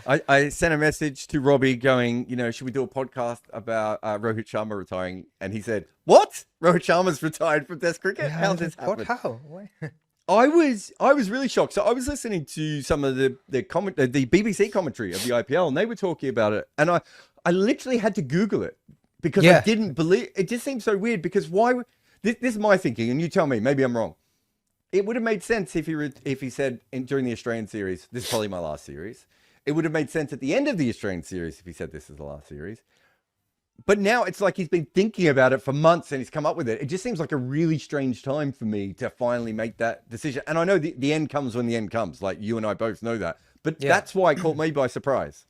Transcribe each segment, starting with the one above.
I sent a message to Robbie going, should we do a podcast about Rohit Sharma retiring? And he said, "What? Rohit Sharma's retired from Test cricket? Yeah, I How's was this like, what? happen?" How? Why? I was really shocked. So I was listening to some of the BBC commentary of the IPL, and they were talking about it, and I literally had to Google it because I Yeah. didn't believe it. Just seemed so weird because why? This is my thinking, and you tell me, maybe I'm wrong. It would have made sense if he said during the Australian series, "This is probably my last series." It would have made sense at the end of the Australian series if he said, "This is the last series." But now it's like he's been thinking about it for months and he's come up with it. It just seems like a really strange time for me to finally make that decision. And I know the end comes when the end comes. Like you and I both know that. But Yeah. that's why it caught me by surprise.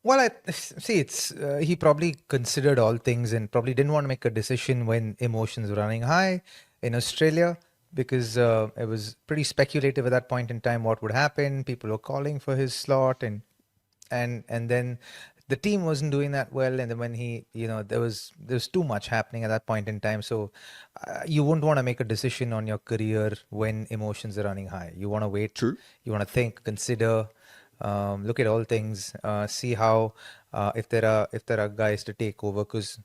Well, I see. It's he probably considered all things and probably didn't want to make a decision when emotions were running high in Australia because it was pretty speculative at that point in time what would happen. People were calling for his slot, and then the team wasn't doing that well. And then when there was too much happening at that point in time. So you wouldn't want to make a decision on your career when emotions are running high. You want to wait. True. You want to think, consider. Look at all things, see how if there are guys to take over, because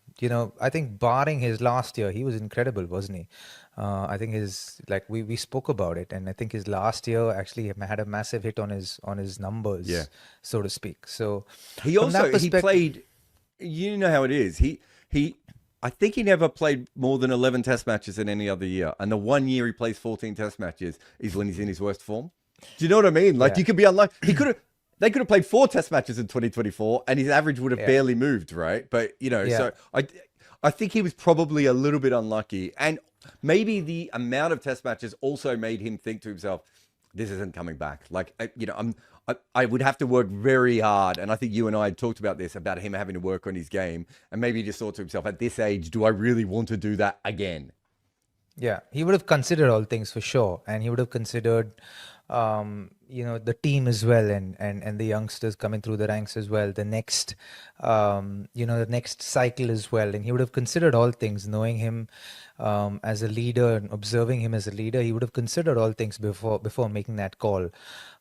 I think barring his last year, he was incredible, wasn't he? I think we spoke about it, and I think his last year actually had a massive hit on his numbers, Yeah. so to speak. So He from that also he perspective, played. You know how it is. He. I think he never played more than 11 Test matches in any other year, and the one year he plays 14 Test matches is when he's in his worst form. Do you know what I mean? Like Yeah. you could be unlucky. They could have played 4 Test matches in 2024, and his average would have Yeah. barely moved, right? But Yeah. so I think he was probably a little bit unlucky, and maybe the amount of Test matches also made him think to himself, "This isn't coming back." Like I would have to work very hard, and I think you and I had talked about this about him having to work on his game, and maybe he just thought to himself, "At this age, do I really want to do that again?" Yeah, he would have considered all things for sure, and he would have considered, the team as well, and the youngsters coming through the ranks as well. The next, the next cycle as well, and he would have considered all things, knowing him as a leader and observing him as a leader. He would have considered all things before making that call.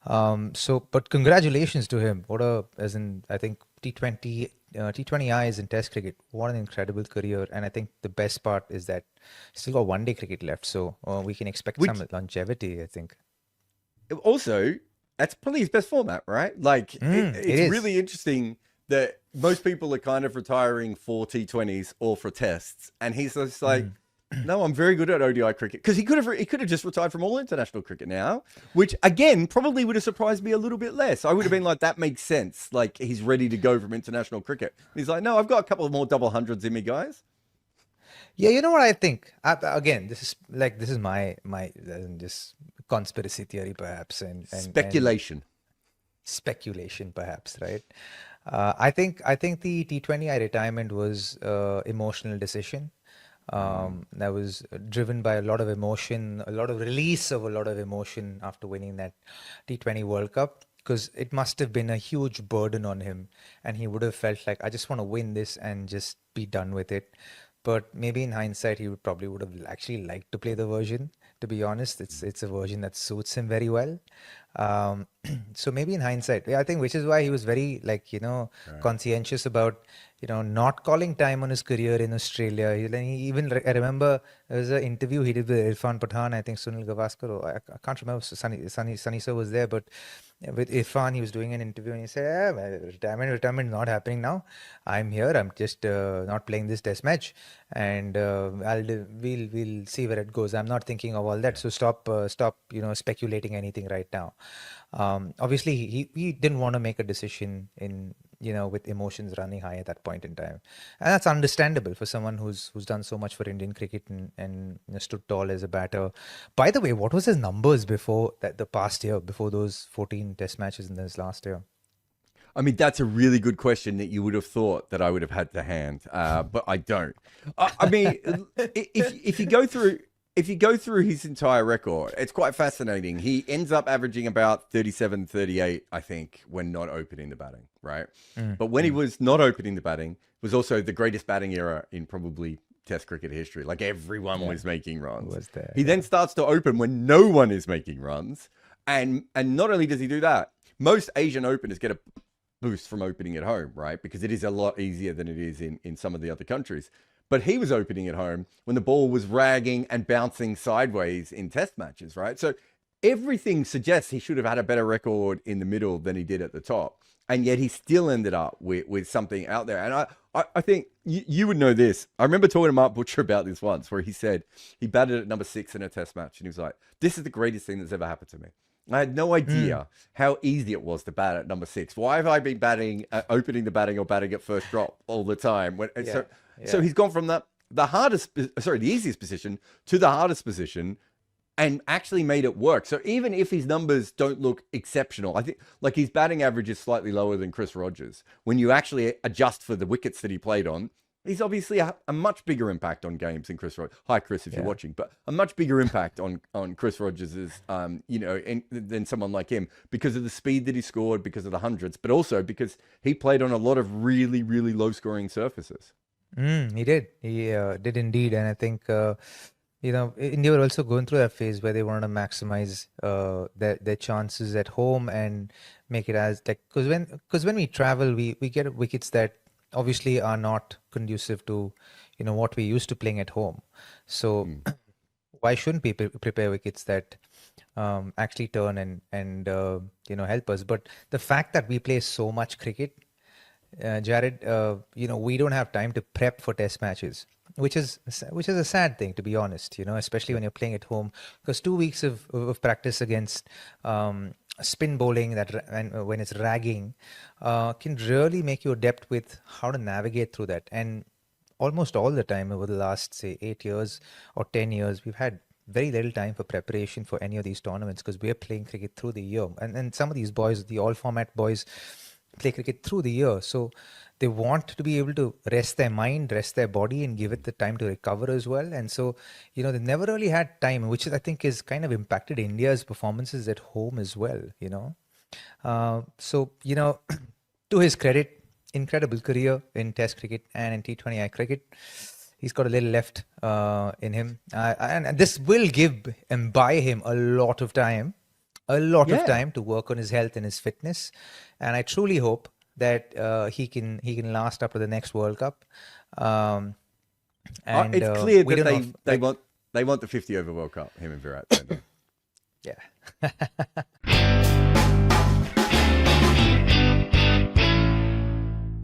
But congratulations to him. I think T20Is in Test cricket. What an incredible career. And I think the best part is that still got one day cricket left. So we can expect some longevity, I think. Also, that's probably his best format, right? Like, it's really interesting that most people are kind of retiring for T20s or for tests. And he's just like, no, I'm very good at ODI cricket. Because he could have just retired from all international cricket now, which, again, probably would have surprised me a little bit less. I would have been like, that makes sense. Like, he's ready to go from international cricket. And he's like, no, I've got a couple of more double hundreds in me, guys. Yeah, you know what I think? Again, this is my just conspiracy theory, perhaps, and Speculation. Speculation, perhaps, right? I think the T20I retirement was emotional decision. That was driven by a lot of emotion, a lot of release of a lot of emotion after winning that T20 World Cup, because it must have been a huge burden on him, and he would have felt like, I just want to win this and just be done with it. But maybe in hindsight, he would have actually liked to play the version. To be honest, it's a version that suits him very well. So maybe in hindsight, I think, which is why he was very conscientious about not calling time on his career in Australia. I remember there was an interview he did with Irfan Pathan. I think Sunil Gavaskar, or I can't remember. Sunny Sir was there, but with Irfan, he was doing an interview and he said, retirement not happening now. I'm here. I'm just not playing this test match, and we'll see where it goes. I'm not thinking of all that. So stop speculating anything right now. Obviously, he didn't want to make a decision with emotions running high at that point in time, and that's understandable for someone who's done so much for Indian cricket and stood tall as a batter. By the way, what was his numbers before the past year, before those 14 Test matches in this last year? I mean, that's a really good question that you would have thought that I would have had to hand, but I don't. I mean, if you go through his entire record, it's quite fascinating. He ends up averaging about 37, 38, I think, when not opening the batting, right? But when he was not opening the batting, it was also the greatest batting era in probably Test cricket history. Like, everyone was making runs. He then starts to open when no one is making runs. And not only does he do that, most Asian openers get a boost from opening at home, right? Because it is a lot easier than it is in some of the other countries. But he was opening at home when the ball was ragging and bouncing sideways in test matches, right? So everything suggests he should have had a better record in the middle than he did at the top. And yet he still ended up with something out there. And I think you would know this. I remember talking to Mark Butcher about this once, where he said he batted at number 6 in a test match. And he was like, this is the greatest thing that's ever happened to me. I had no idea how easy it was to bat at number 6. Why have I been batting, opening the batting or batting at first drop all the time? So he's gone from the easiest position to the hardest position and actually made it work. So even if his numbers don't look exceptional, I think like his batting average is slightly lower than Chris Rogers. When you actually adjust for the wickets that he played on, he's obviously a much bigger impact on games than Chris Rogers. Hi, Chris, if you're watching, but a much bigger impact on Chris Rogers' than someone like him because of the speed that he scored, because of the hundreds, but also because he played on a lot of really, really low scoring surfaces. He did. He did indeed. And I think, India were also going through that phase where they wanted to maximize their chances at home and make it as like, because when we travel, we get wickets that obviously are not conducive to, what we used to playing at home. So why shouldn't we prepare wickets that actually turn and help us? But the fact that we play so much cricket, Jared, we don't have time to prep for test matches, which is a sad thing, to be honest, especially when you're playing at home, because 2 weeks of practice against spin bowling and when it's ragging can really make you adept with how to navigate through that. And almost all the time over the last, say, 8 years or 10 years, we've had very little time for preparation for any of these tournaments because we're playing cricket through the year. And some of these boys, the all-format boys, play cricket through the year. So they want to be able to rest their mind, rest their body, and give it the time to recover as well. And so, they never really had time, which I think is kind of impacted India's performances at home as well, So, to his credit, incredible career in Test cricket and in T20I cricket. He's got a little left in him. And this will give and buy him a lot of time to work on his health and his fitness. And I truly hope that he can last up to the next World Cup. And it's clear that they want the 50 over World Cup, him and Virat. Yeah.